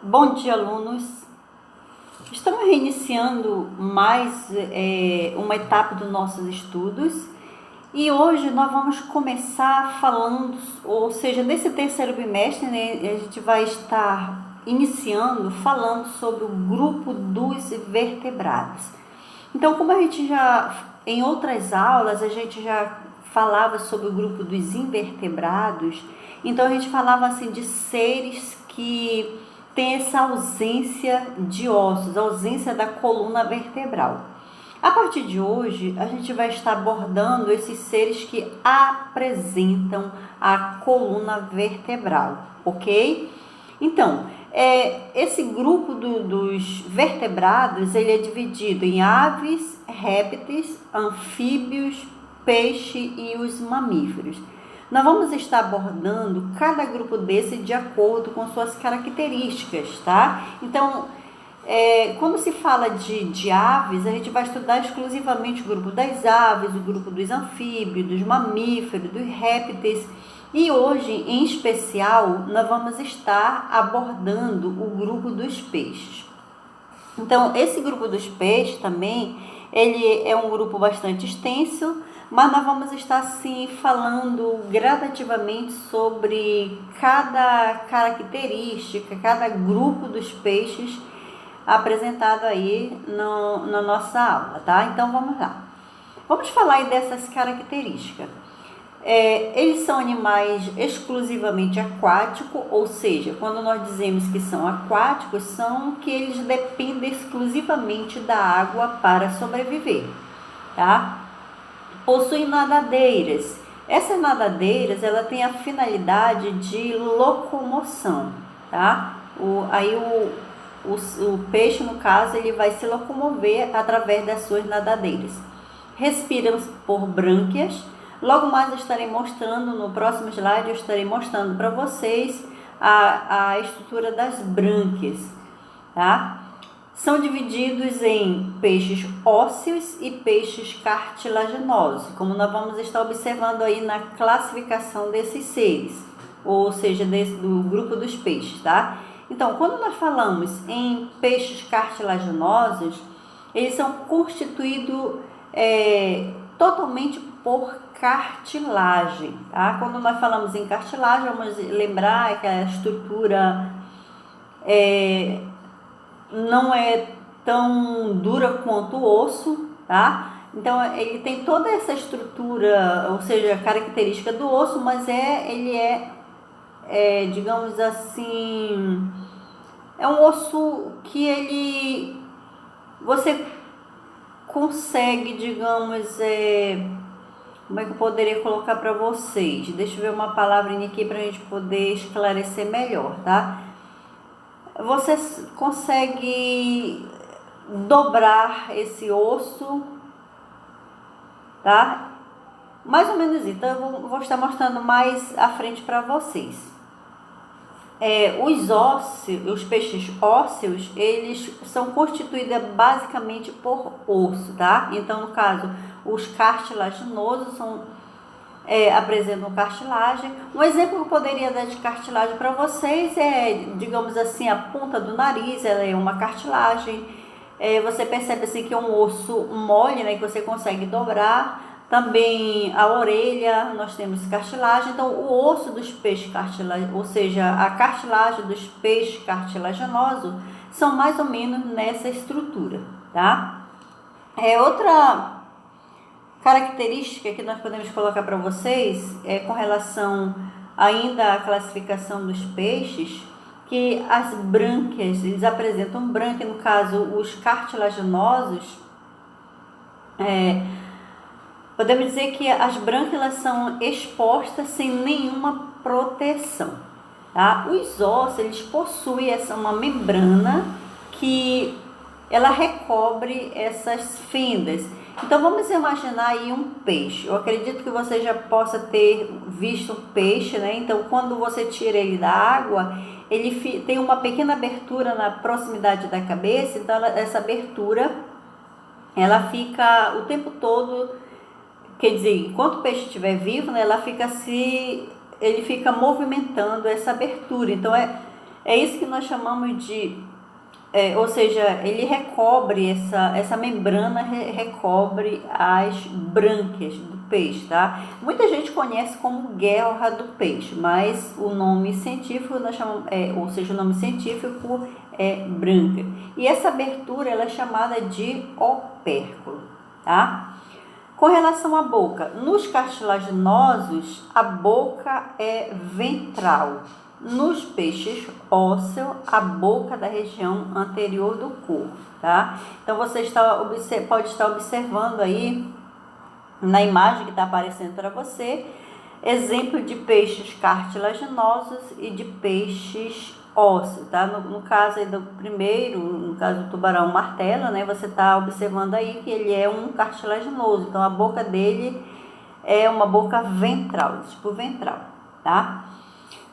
Bom dia, alunos. Estamos reiniciando mais uma etapa dos nossos estudos e hoje nós vamos começar falando, ou seja, nesse terceiro bimestre, né, a gente vai estar iniciando falando sobre o grupo dos vertebrados. Então, como a gente já, em outras aulas, a gente já falava sobre o grupo dos invertebrados, então a gente falava assim de seres que têm essa ausência de ossos, ausência da coluna vertebral. A partir de hoje, a gente vai estar abordando esses seres que apresentam a coluna vertebral, ok? Então, esse grupo dos vertebrados, ele é dividido em aves, répteis, anfíbios, peixe e os mamíferos. Nós vamos estar abordando cada grupo desse de acordo com suas características, tá? Então, quando se fala de aves, a gente vai estudar exclusivamente o grupo das aves, o grupo dos anfíbios, dos mamíferos, dos répteis. E hoje, em especial, nós vamos estar abordando o grupo dos peixes. Então, esse grupo dos peixes também, ele é um grupo bastante extenso, mas nós vamos estar, sim, falando gradativamente sobre cada característica, cada grupo dos peixes apresentado aí na nossa aula, tá? Então, vamos lá. Vamos falar aí dessas características. Eles são animais exclusivamente aquáticos, ou seja, quando nós dizemos que são aquáticos, são que eles dependem exclusivamente da água para sobreviver, tá? Possuem nadadeiras. Essas nadadeiras, ela tem a finalidade de locomoção, tá? O peixe, no caso, ele vai se locomover através das suas nadadeiras. Respiram por brânquias. Logo mais eu estarei mostrando, no próximo slide, eu estarei mostrando para vocês a estrutura das brânquias, tá? São divididos em peixes ósseos e peixes cartilaginosos, como nós vamos estar observando aí na classificação desses seres, ou seja, do grupo dos peixes, tá? Então, quando nós falamos em peixes cartilaginosos, eles são constituídos totalmente por cartilagem, tá? Quando nós falamos em cartilagem, vamos lembrar que a estrutura não é tão dura quanto o osso, tá? Então, ele tem toda essa estrutura, ou seja, característica do osso, mas ele é, digamos assim, é um osso que você consegue, digamos, como é que eu poderia colocar para vocês? Deixa eu ver uma palavrinha aqui para a gente poder esclarecer melhor, tá? Você consegue dobrar esse osso, tá? Mais ou menos isso. Então, eu vou estar mostrando mais à frente para vocês. Os peixes ósseos, eles são constituídos basicamente por osso, tá? Então, no caso, os cartilaginosos apresentam cartilagem. Um exemplo que eu poderia dar de cartilagem para vocês digamos assim, a ponta do nariz, ela é uma cartilagem. Você percebe assim que é um osso mole, né, que você consegue dobrar. Também a orelha, nós temos cartilagem. Então, o osso dos peixes cartilaginosos, ou seja, a cartilagem dos peixes cartilaginosos, são mais ou menos nessa estrutura, tá? Outra característica que nós podemos colocar para vocês com relação ainda à classificação dos peixes, que as brânquias, eles apresentam brânquia, no caso, os cartilaginosos, podemos dizer que as brânquias são expostas sem nenhuma proteção, tá? Os ossos, eles possuem uma membrana que ela recobre essas fendas. Então, vamos imaginar aí um peixe. Eu acredito que você já possa ter visto um peixe, né? Então, quando você tira ele da água, ele tem uma pequena abertura na proximidade da cabeça. Então, essa abertura, ela fica o tempo todo. Quer dizer, enquanto o peixe estiver vivo, né, ele fica movimentando essa abertura. Então, É isso que nós chamamos de, ou seja, ele recobre, essa membrana recobre as brânquias do peixe, tá? Muita gente conhece como guelra do peixe, mas o nome científico nós chamamos, ou seja, o nome científico é brânquia. E essa abertura ela é chamada de opérculo, tá? Com relação à boca, nos cartilaginosos, a boca é ventral. Nos peixes ósseos, a boca da região anterior do corpo, tá? Então, você pode estar observando aí, na imagem que está aparecendo para você, exemplo de peixes cartilaginosos e de peixes ósseos, tá? No caso aí do primeiro, no caso do tubarão martelo, né? Você está observando aí que ele é um cartilaginoso, então a boca dele é uma boca ventral, tipo ventral, tá?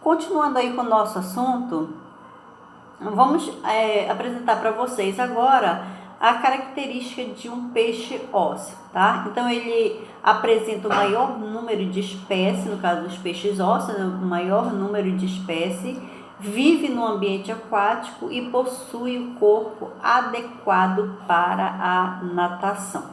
Continuando aí com o nosso assunto, vamos apresentar para vocês agora a característica de um peixe ósseo, tá? Então, ele apresenta o maior número de espécies, no caso dos peixes ósseos, o maior número de espécies, vive no ambiente aquático e possui o corpo adequado para a natação.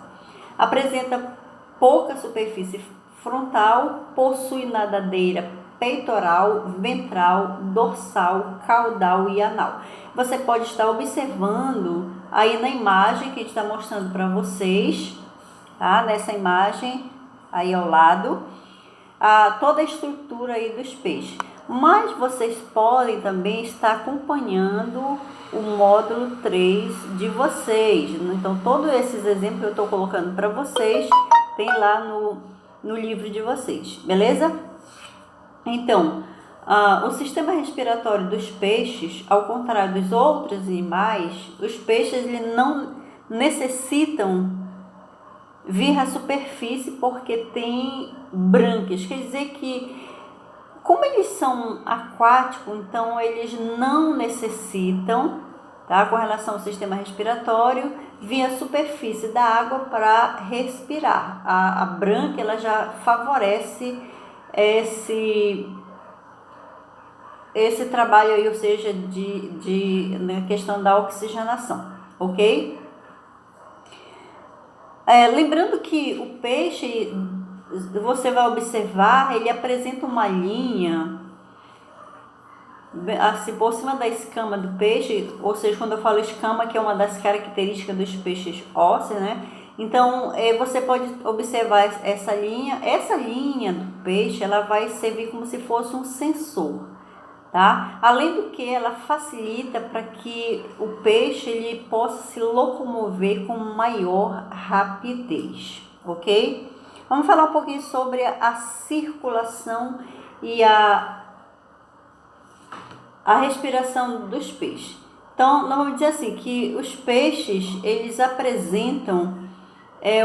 Apresenta pouca superfície frontal, possui nadadeira peitoral, ventral, dorsal, caudal e anal. Você pode estar observando aí na imagem que a gente está mostrando para vocês, tá? Nessa imagem aí ao lado, toda a estrutura aí dos peixes. Mas vocês podem também estar acompanhando o módulo 3 de vocês. Então, todos esses exemplos que eu estou colocando para vocês, tem lá no livro de vocês, beleza? Então, o sistema respiratório dos peixes, ao contrário dos outros animais, os peixes eles não necessitam vir à superfície porque tem brânquias. Quer dizer que, como eles são aquáticos, então eles não necessitam, tá, com relação ao sistema respiratório, vir à superfície da água para respirar. A brânquia ela já favorece esse trabalho aí, ou seja, na questão da oxigenação, ok? Lembrando que o peixe, você vai observar, ele apresenta uma linha assim, por cima da escama do peixe, ou seja, quando eu falo escama, que é uma das características dos peixes ósseos, né? Então, você pode observar essa linha do peixe, ela vai servir como se fosse um sensor, tá? Além do que, ela facilita para que o peixe ele possa se locomover com maior rapidez, ok? Vamos falar um pouquinho sobre a circulação e a respiração dos peixes. Então, nós vamos dizer assim, que os peixes, eles apresentam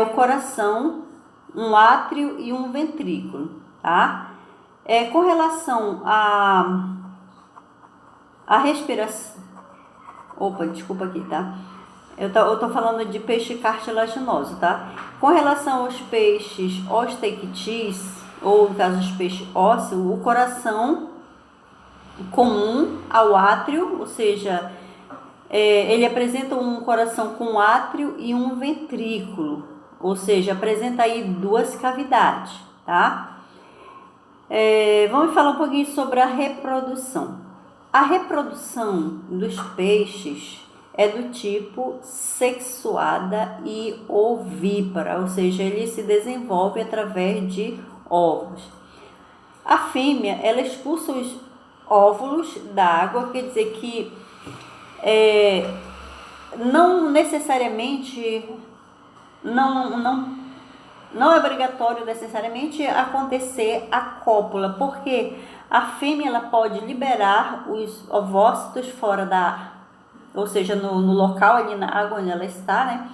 o coração, um átrio e um ventrículo, tá? Com relação à respiração... Opa, desculpa aqui, tá? Eu tô falando de peixe cartilaginoso, tá? Com relação aos peixes osteictis, ou no caso dos peixes ósseos, o coração comum ao átrio, ou seja, ele apresenta um coração com átrio e um ventrículo, ou seja, apresenta aí duas cavidades, tá? Vamos falar um pouquinho sobre a reprodução. A reprodução dos peixes é do tipo sexuada e ovípara, ou seja, ele se desenvolve através de óvulos. A fêmea, ela expulsa os óvulos da água, quer dizer que não necessariamente, não é obrigatório necessariamente acontecer a cópula, porque a fêmea ela pode liberar os ovócitos fora da, ou seja, no local ali na água onde ela está, né?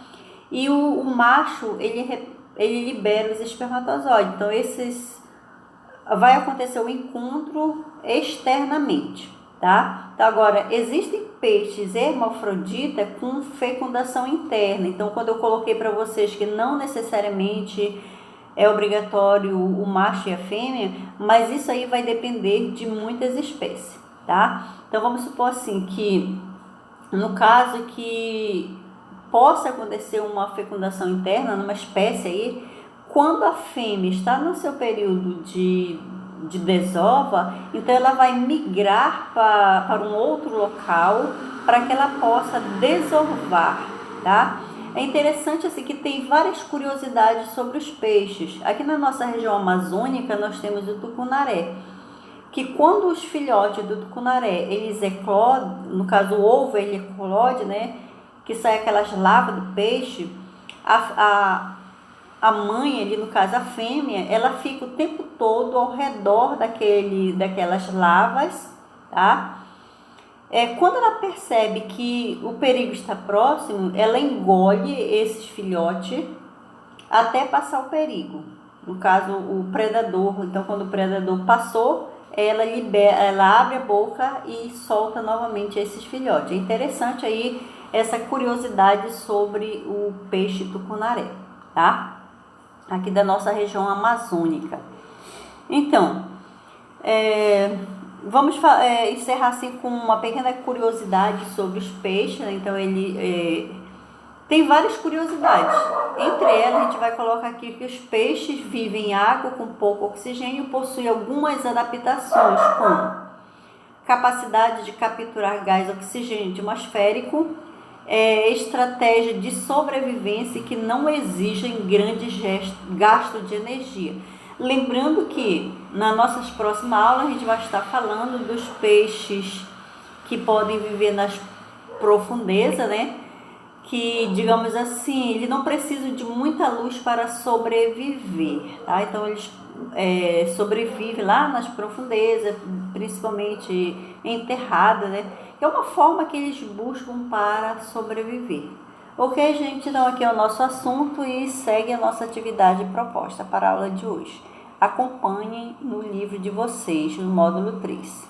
E o macho ele libera os espermatozoides. Então vai acontecer o encontro externamente, tá? Então, agora, existem peixes hermafroditas com fecundação interna. Então, quando eu coloquei para vocês que não necessariamente é obrigatório o macho e a fêmea, mas isso aí vai depender de muitas espécies, tá? Então vamos supor assim que no caso que possa acontecer uma fecundação interna numa espécie aí, quando a fêmea está no seu período de desova, então ela vai migrar para um outro local para que ela possa desovar, tá? É interessante assim que tem várias curiosidades sobre os peixes. Aqui na nossa região amazônica nós temos o tucunaré, que quando os filhotes do tucunaré, eles eclodem, no caso o ovo ele eclode, né, que sai aquelas larvas do peixe, a mãe ali, no caso a fêmea, ela fica o tempo todo ao redor daquelas larvas, tá? Quando ela percebe que o perigo está próximo, ela engole esses filhotes até passar o perigo. No caso, o predador. Então, quando o predador passou, ela abre a boca e solta novamente esses filhotes. É interessante aí essa curiosidade sobre o peixe tucunaré, tá? Aqui da nossa região amazônica. Então, vamos encerrar assim com uma pequena curiosidade sobre os peixes, né? Então ele tem várias curiosidades. Entre elas a gente vai colocar aqui que os peixes vivem em água com pouco oxigênio e possuem algumas adaptações, como capacidade de capturar gás oxigênio atmosférico, estratégia de sobrevivência que não exigem grandes gastos de energia. Lembrando que nas nossas próximas aulas a gente vai estar falando dos peixes que podem viver nas profundezas, né? Que, digamos assim, ele não precisa de muita luz para sobreviver, tá? Então eles sobrevivem lá nas profundezas, principalmente enterradas, né? Que é uma forma que eles buscam para sobreviver. Ok, gente? Então aqui é o nosso assunto e segue a nossa atividade proposta para a aula de hoje. Acompanhem no livro de vocês, no módulo 3.